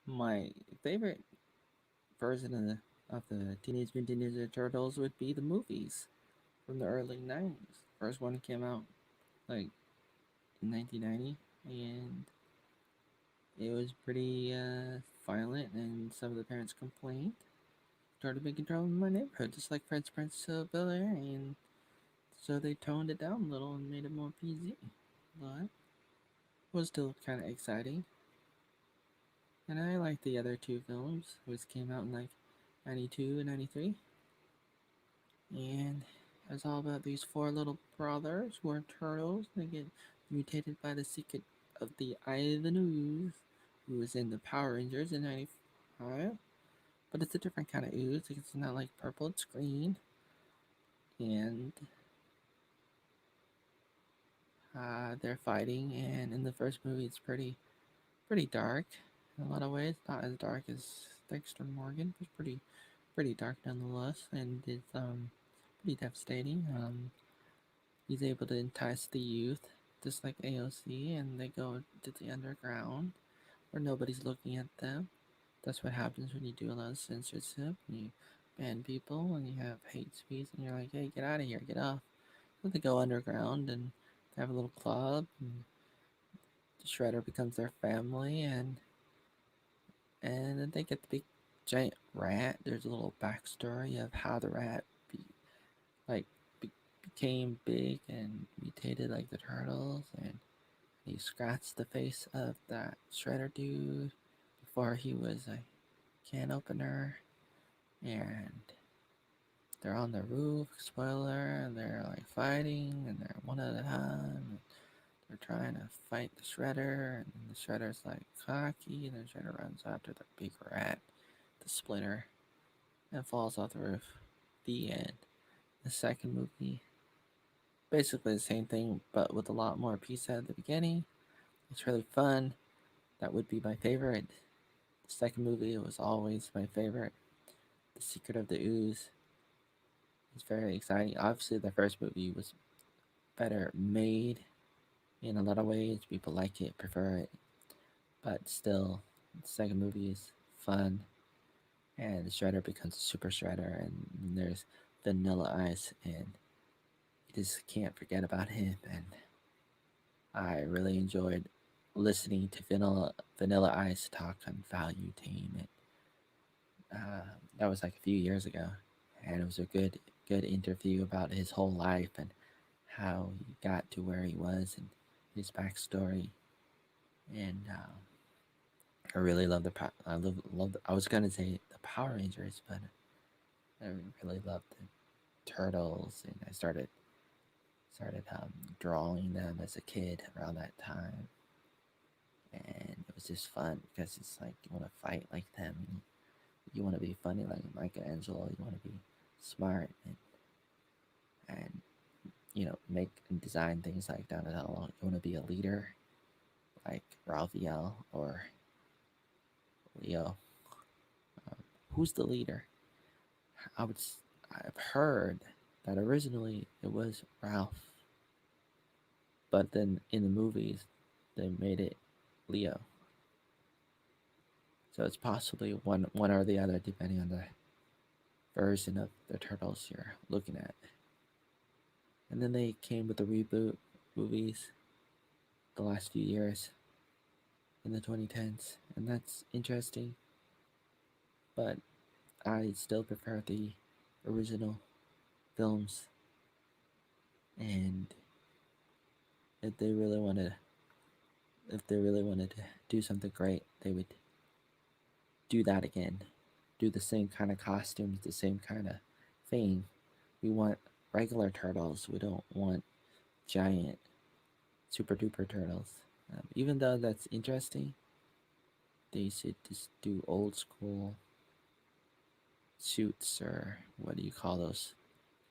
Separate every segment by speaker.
Speaker 1: My favorite version of the Teenage Mutant Ninja Turtles would be the movies from the early 90s. First one came out like in 1990, and it was pretty violent, and some of the parents complained. Started making trouble in my neighborhood, just like Fresh Prince of Bel Air, and so they toned it down a little and made it more PG. But it was still kind of exciting. And I like the other two films, which came out in like 92 and 93. And it was all about these four little brothers who are turtles. They get mutated by the secret of the Eye of the News, who was in the Power Rangers in 95. But it's a different kind of ooze. It's not like purple, it's green. And they're fighting. And in the first movie, it's pretty dark in a lot of ways. Not as dark as Dexter Morgan, but pretty dark nonetheless. And it's pretty devastating. He's able to entice the youth, just like AOC, and they go to the underground where nobody's looking at them. That's what happens when you do a lot of censorship. And you ban people and you have hate speech, and you're like, hey, get out of here, get off. So they go underground and they have a little club, and the Shredder becomes their family, and then they get the big giant rat. There's a little backstory of how the rat like be- became big and mutated like the turtles, and he scratched the face of that Shredder dude before he was a can opener, and they're on the roof, spoiler, and they're like fighting, and they're one at a time. And they're trying to fight the Shredder, and the Shredder's like cocky, and the Shredder runs after the big rat, the Splinter, and falls off the roof. The end. The second movie, basically the same thing, but with a lot more pizza at the beginning. It's really fun. That would be my favorite. The second movie was always my favorite. The Secret of the Ooze is very exciting. Obviously, the first movie was better made in a lot of ways. People like it, prefer it, but still, the second movie is fun. And the Shredder becomes a Super Shredder, and there's Vanilla Ice, and you just can't forget about him. And I really enjoyed listening to Vanilla Ice talk on Value Team. That was like a few years ago, and it was a good interview about his whole life and how he got to where he was and his backstory. And I really love I was gonna say the Power Rangers, but I really loved the Turtles, and I started drawing them as a kid around that time, and it was just fun because it's like you want to fight like them, you want to be funny like Michelangelo, you want to be smart and make and design things like Donatello. You want to be a leader like Raphael or Leo. Who's the leader? I would. I've heard that originally it was Ralph, but then in the movies they made it Leo. So it's possibly one or the other depending on the version of the turtles you're looking at. And then they came with the reboot movies the last few years in the 2010s, and that's interesting. But I still prefer the original films, and if they really wanted, if they really wanted to do something great, they would do that again. Do the same kind of costumes, the same kind of thing. We want regular turtles. We don't want giant super duper turtles. Even though that's interesting, they should just do old school suits, or what do you call those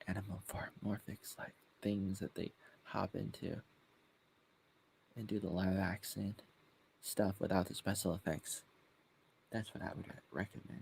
Speaker 1: anamorphics, like things that they hop into, and do the live action stuff without the special effects. That's what I would recommend.